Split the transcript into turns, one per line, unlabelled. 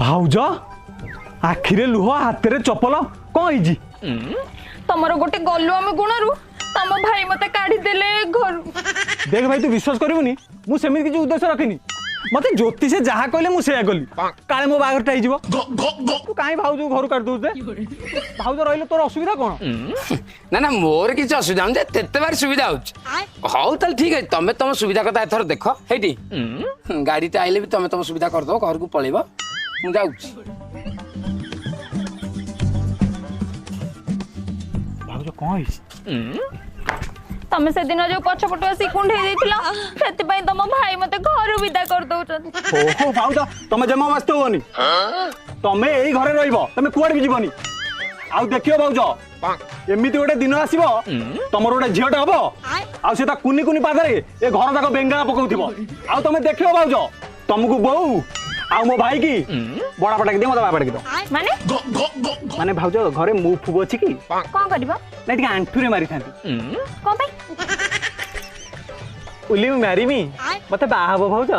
भाउज आखिरे लुह हाथ रे चपल कौन है
तमरो गोटे गलु आम गुणरू तम भाई मते काढ़ी देले घर।
देख भाई तू विश्वास करिवनी मु सेमिति किछ उद्देश्य रखिनी मते ज्योतिष जहा कहले मु सेया गली काले मो बागर टाई जीवो तू काई भाउज घर काट दउ दे भाउज रहिलो तोर असुविधा कोन
ना ना मोर किछ असुविधा हम तेते बार सुविधा होछ हौ तल ठीक है तमे तम सुविधा कथा एथर देखो हेटी गाड़ी ता आइले भी तमे तम सुविधा कर दो घर को पळेबो मु जाउछ
भाउज कौन है
तमे से दिन जो पछपटु आसी कुंढे देथिला सेति पई तम भाई मते घर विदा कर दउछन।
ओहो भाउज तमे जमा वास्तव होनी तमे एई घरे रहिबो तमे कुआड भी जीवनी आउ देखियो भाउज एमिति गोटे दिन आसीबो तमर गोटे झियोटा हबो आउ सेता कुनी कुनी पादरे ए घर जाक बेंगा पकाउथिबो आउ तमे देखियो भाउज तुमको बहु आउ मो भाई की बड़ा पटा के दे मत पटा के दो माने भाउज घरे मु फुबो अछि की
कोन करबो
ना टिके आंठुरे मारी थांती
कोन पई
उली मैरी मी मते बाहबो भाउज